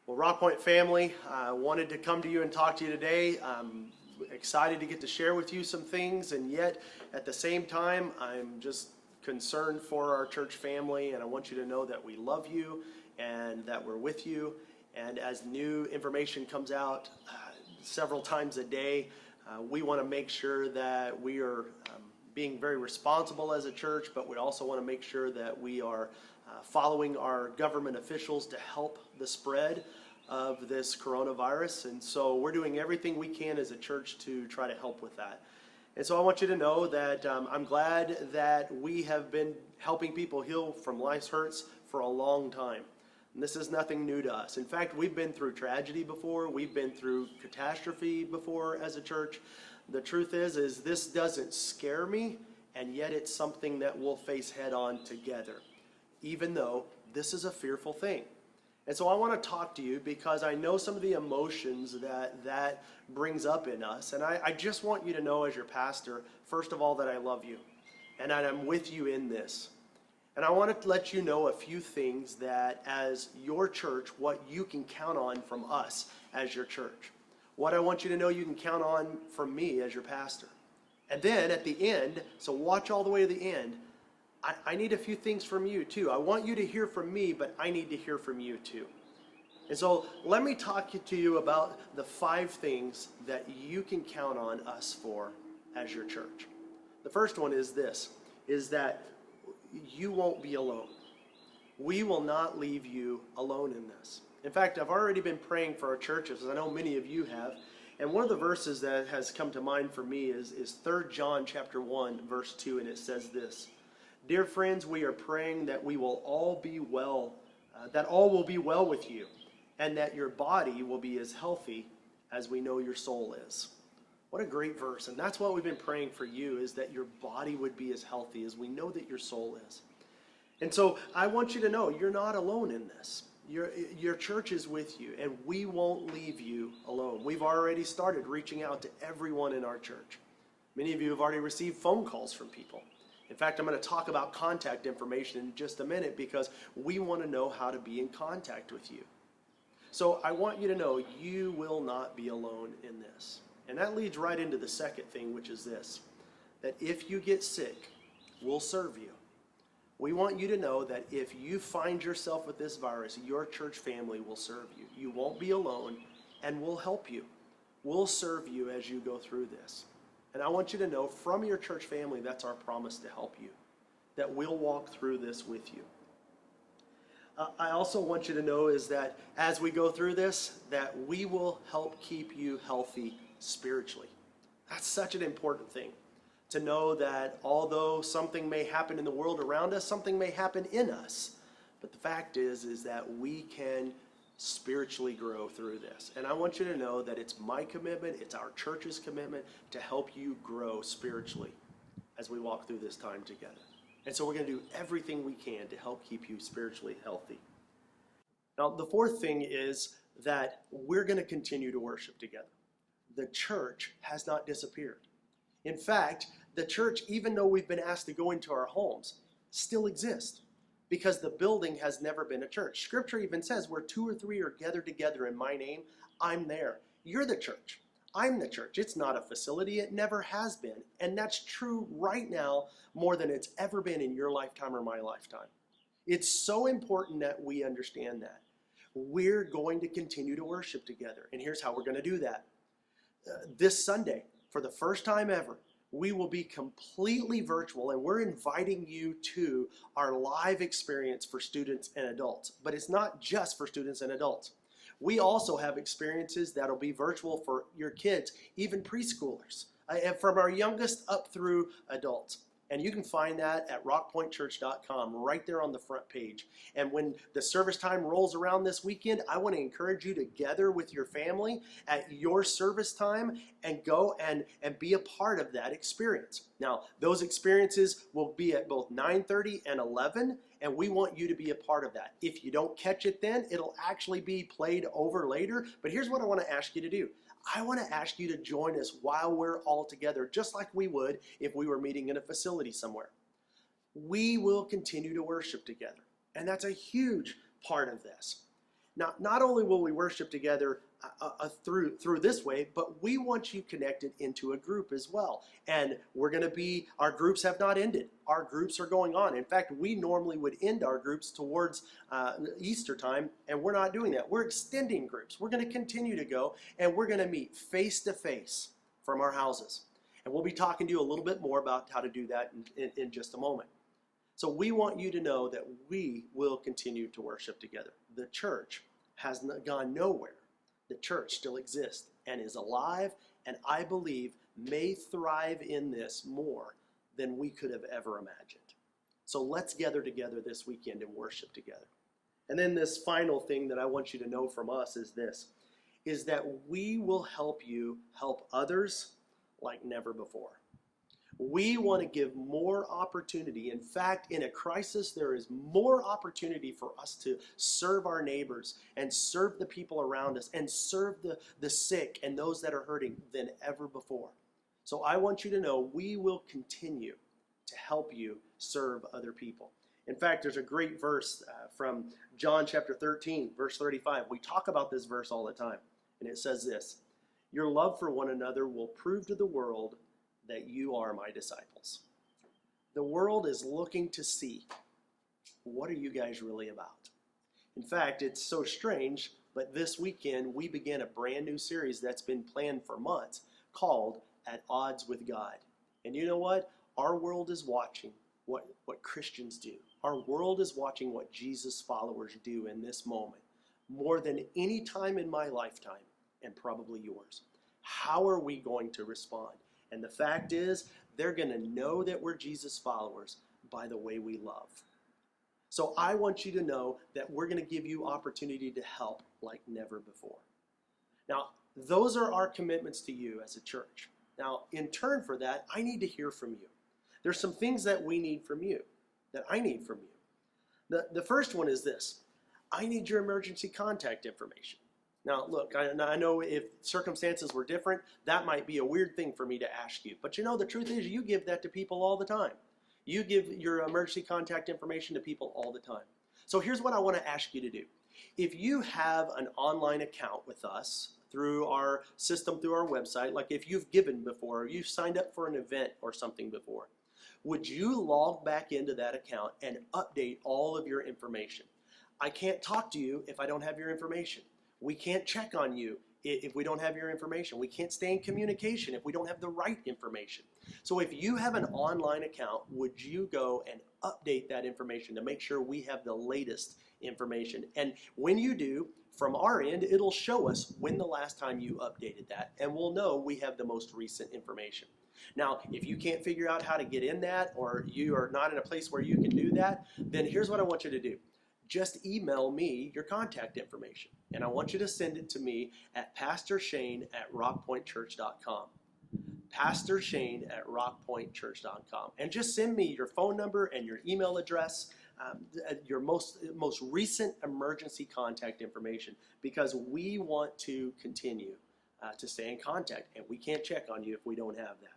Well, Rock Point family, I wanted to come to you and talk to you today. I'm excited to get to share with you some things, and yet at the same time, I'm just concerned for our church family, and I want you to know that we love you and that we're with you. And as new information comes out several times a day, we want to make sure that we are being very responsible as a church, but we also want to make sure that we are following our government officials to help the spread of this coronavirus. And so we're doing everything we can as a church to try to help with that. And so I want you to know that I'm glad that we have been helping people heal from life's hurts for a long time. And this is nothing new to us. In fact, we've been through tragedy before. We've been through catastrophe before as a church. The truth is this doesn't scare me, and yet it's something that we'll face head on together, even though this is a fearful thing. And so I want to talk to you because I know some of the emotions that brings up in us. And I just want you to know as your pastor, first of all, that I love you and that I'm with you in this. And I want to let you know a few things that as your church, what you can count on from us as your church. What I want you to know you can count on from me as your pastor. And then at the end, so watch all the way to the end, I need a few things from you too. I want you to hear from me, but I need to hear from you too. And so let me talk to you about the 5 things that you can count on us for as your church. The first one is this, is that you won't be alone. We will not leave you alone in this. In fact, I've already been praying for our churches, as I know many of you have. And one of the verses that has come to mind for me is 3 John chapter 1, verse 2, and it says this: "Dear friends, we are praying that we will all be well, that all will be well with you, and that your body will be as healthy as we know your soul is." What a great verse. And that's what we've been praying for you, is that your body would be as healthy as we know that your soul is. And so I want you to know you're not alone in this. Your church is with you, and we won't leave you alone. We've already started reaching out to everyone in our church. Many of you have already received phone calls from people. In fact, I'm going to talk about contact information in just a minute because we want to know how to be in contact with you. So I want you to know you will not be alone in this. And that leads right into the second thing, which is this, that if you get sick, we'll serve you. We want you to know that if you find yourself with this virus, your church family will serve you. You won't be alone, and we'll help you. We'll serve you as you go through this. And I want you to know from your church family, that's our promise to help you, that we'll walk through this with you. I also want you to know is that as we go through this, that we will help keep you healthy spiritually. That's such an important thing, to know that although something may happen in the world around us, something may happen in us. But the fact is that we can spiritually grow through this. And I want you to know that it's my commitment, it's our church's commitment to help you grow spiritually as we walk through this time together. And so we're going to do everything we can to help keep you spiritually healthy. Now, the fourth thing is that we're going to continue to worship together. The church has not disappeared. In fact, the church, even though we've been asked to go into our homes, still exists, because the building has never been a church. Scripture even says where 2 or 3 are gathered together in my name, I'm there. You're the church. I'm the church. It's not a facility. It never has been. And that's true right now more than it's ever been in your lifetime or my lifetime. It's so important that we understand that. We're going to continue to worship together. And here's how we're going to do that. This Sunday, for the first time ever, we will be completely virtual, and we're inviting you to our live experience for students and adults. But it's not just for students and adults. We also have experiences that'll be virtual for your kids, even preschoolers, and from our youngest up through adults. And you can find that at rockpointchurch.com, right there on the front page. And when the service time rolls around this weekend, I want to encourage you to gather with your family at your service time and go and be a part of that experience. Now, those experiences will be at both 9:30 and 11, and we want you to be a part of that. If you don't catch it then, it'll actually be played over later. But here's what I want to ask you to do. I want to ask you to join us while we're all together, just like we would if we were meeting in a facility somewhere. We will continue to worship together, and that's a huge part of this. Now, not only will we worship together through this way, but we want you connected into a group as well. And our groups have not ended. Our groups are going on. In fact, we normally would end our groups towards Easter time, and we're not doing that. We're extending groups. We're going to continue to go, and we're going to meet face to face from our houses. And we'll be talking to you a little bit more about how to do that in just a moment. So we want you to know that we will continue to worship together. The church has gone nowhere. The church still exists and is alive, and I believe may thrive in this more than we could have ever imagined. So let's gather together this weekend and worship together. And then this final thing that I want you to know from us is this, is that we will help you help others like never before. We want to give more opportunity. In fact, in a crisis, there is more opportunity for us to serve our neighbors and serve the people around us and serve the sick and those that are hurting than ever before. So I want you to know we will continue to help you serve other people. In fact, there's a great verse from John chapter 13, verse 35. We talk about this verse all the time, and it says this, "Your love for one another will prove to the world that you are my disciples." The world is looking to see, what are you guys really about? In fact, it's so strange, but this weekend we began a brand new series that's been planned for months called At Odds with God. And you know what? Our world is watching what Christians do. Our world is watching what Jesus followers do in this moment, more than any time in my lifetime, and probably yours. How are we going to respond? And the fact is, they're going to know that we're Jesus followers by the way we love. So I want you to know that we're going to give you opportunity to help like never before. Now, those are our commitments to you as a church. Now, in turn for that, I need to hear from you. There's some things that we need from you, that I need from you. The first one is this. I need your emergency contact information. Now, look, I know if circumstances were different, that might be a weird thing for me to ask you. But you know, the truth is you give that to people all the time. You give your emergency contact information to people all the time. So here's what I want to ask you to do. If you have an online account with us through our system, through our website, like if you've given before, or you've signed up for an event or something before, would you log back into that account and update all of your information? I can't talk to you if I don't have your information. We can't check on you if we don't have your information. We can't stay in communication if we don't have the right information. So if you have an online account, would you go and update that information to make sure we have the latest information? And when you do, from our end, it'll show us when the last time you updated that, and we'll know we have the most recent information. Now, if you can't figure out how to get in that, or you are not in a place where you can do that, then here's what I want you to do. Just email me your contact information, and I want you to send it to me at pastorshane@rockpointchurch.com. pastorshane@rockpointchurch.com. And just send me your phone number and your email address, your most recent emergency contact information, because we want to continue to stay in contact, and we can't check on you if we don't have that.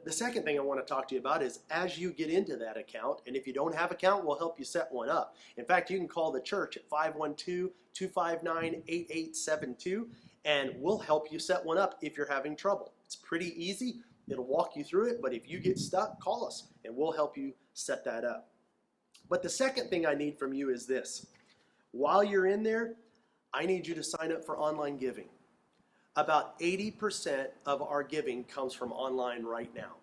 The second thing I want to talk to you about is as you get into that account, and if you don't have an account, we'll help you set one up. In fact, you can call the church at 512-259-8872, and we'll help you set one up if you're having trouble. It's pretty easy. It'll walk you through it, but if you get stuck, call us, and we'll help you set that up. But the second thing I need from you is this. While you're in there, I need you to sign up for online giving. About 80% of our giving comes from online right now.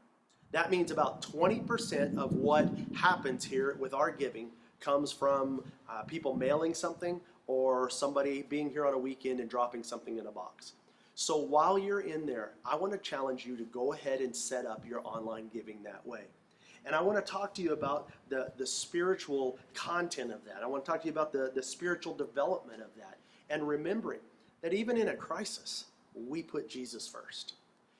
That means about 20% of what happens here with our giving comes from people mailing something or somebody being here on a weekend and dropping something in a box. So while you're in there, I want to challenge you to go ahead and set up your online giving that way. And I want to talk to you about the spiritual content of that. I want to talk to you about the spiritual development of that. And remembering that even in a crisis, we put Jesus first.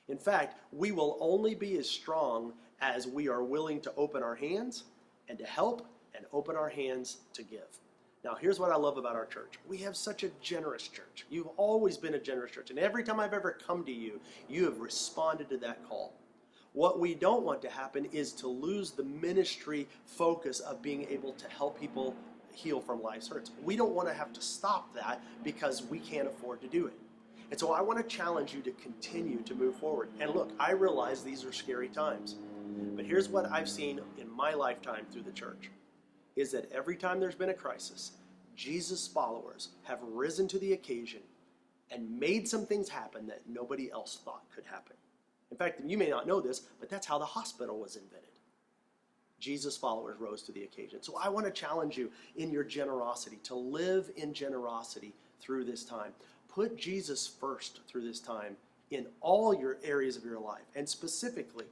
In fact, we will only be as strong as we are willing to open our hands and to help and open our hands to give. Now, here's what I love about our church. We have such a generous church. You've always been a generous church. And every time I've ever come to you, you have responded to that call. What we don't want to happen is to lose the ministry focus of being able to help people heal from life's hurts. We don't want to have to stop that because we can't afford to do it. And so I want to challenge you to continue to move forward. And look, I realize these are scary times, but here's what I've seen in my lifetime through the church, is that every time there's been a crisis, Jesus' followers have risen to the occasion and made some things happen that nobody else thought could happen. In fact, you may not know this, but that's how the hospital was invented. Jesus' followers rose to the occasion. So I want to challenge you in your generosity, to live in generosity through this time. Put Jesus first through this time in all your areas of your life, and specifically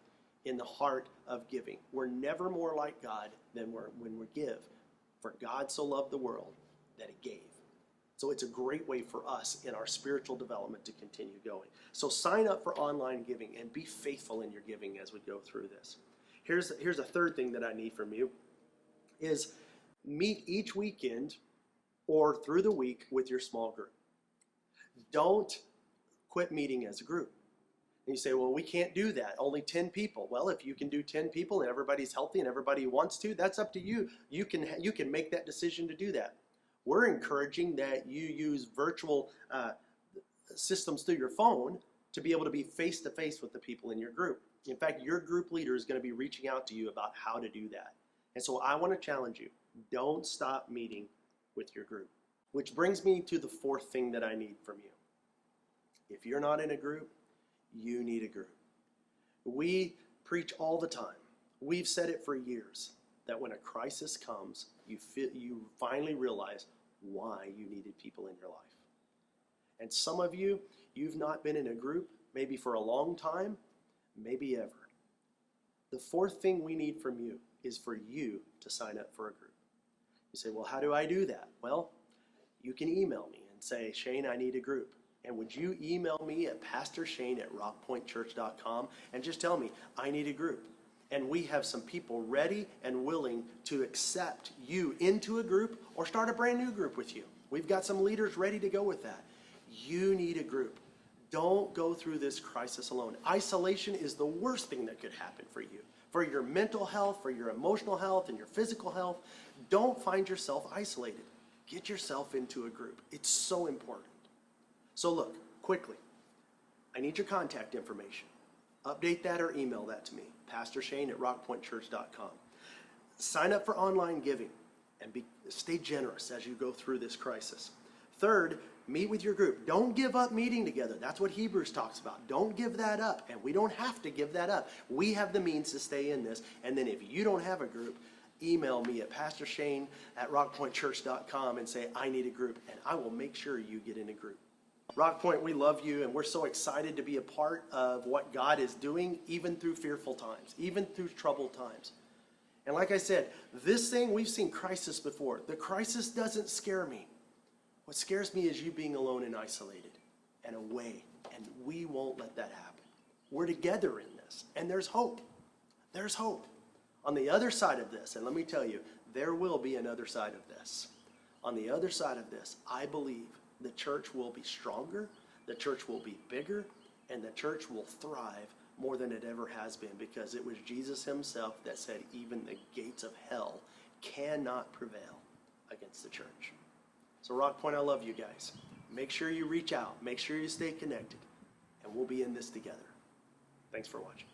in the heart of giving. We're never more like God than when we give. For God so loved the world that he gave. So it's a great way for us in our spiritual development to continue going. So sign up for online giving and be faithful in your giving as we go through this. Here's a third thing that I need from you, is meet each weekend or through the week with your small group. Don't quit meeting as a group. And you say, well, we can't do that. Only 10 people. Well, if you can do 10 people and everybody's healthy and everybody wants to, that's up to you. You can make that decision to do that. We're encouraging that you use virtual systems through your phone to be able to be face-to-face with the people in your group. In fact, your group leader is going to be reaching out to you about how to do that. And so I want to challenge you. Don't stop meeting with your group. Which brings me to the fourth thing that I need from you. If you're not in a group, you need a group. We preach all the time. We've said it for years, that when a crisis comes, you finally realize why you needed people in your life. And some of you, you've not been in a group maybe for a long time, maybe ever. The fourth thing we need from you is for you to sign up for a group. You say, well, how do I do that? Well, you can email me and say, Shane, I need a group. And would you email me at pastorshane@rockpointchurch.com and just tell me, I need a group. And we have some people ready and willing to accept you into a group or start a brand new group with you. We've got some leaders ready to go with that. You need a group. Don't go through this crisis alone. Isolation is the worst thing that could happen for you. For your mental health, for your emotional health, and your physical health. Don't find yourself isolated. Get yourself into a group. It's so important. So look, quickly, I need your contact information. Update that or email that to me, pastorshane@rockpointchurch.com. Sign up for online giving and stay generous as you go through this crisis. Third, meet with your group. Don't give up meeting together. That's what Hebrews talks about. Don't give that up, and we don't have to give that up. We have the means to stay in this, and then if you don't have a group, email me at pastorshane@rockpointchurch.com and say, I need a group, and I will make sure you get in a group. Rock Point, we love you, and we're so excited to be a part of what God is doing, even through fearful times, even through troubled times. And like I said, this thing, we've seen crisis before. The crisis doesn't scare me. What scares me is you being alone and isolated and away, and we won't let that happen. We're together in this, and there's hope. There's hope. On the other side of this, and let me tell you, there will be another side of this. On the other side of this, I believe the church will be stronger, the church will be bigger, and the church will thrive more than it ever has been, because it was Jesus himself that said even the gates of hell cannot prevail against the church. So Rock Point, I love you guys. Make sure you reach out, make sure you stay connected, and we'll be in this together. Thanks for watching.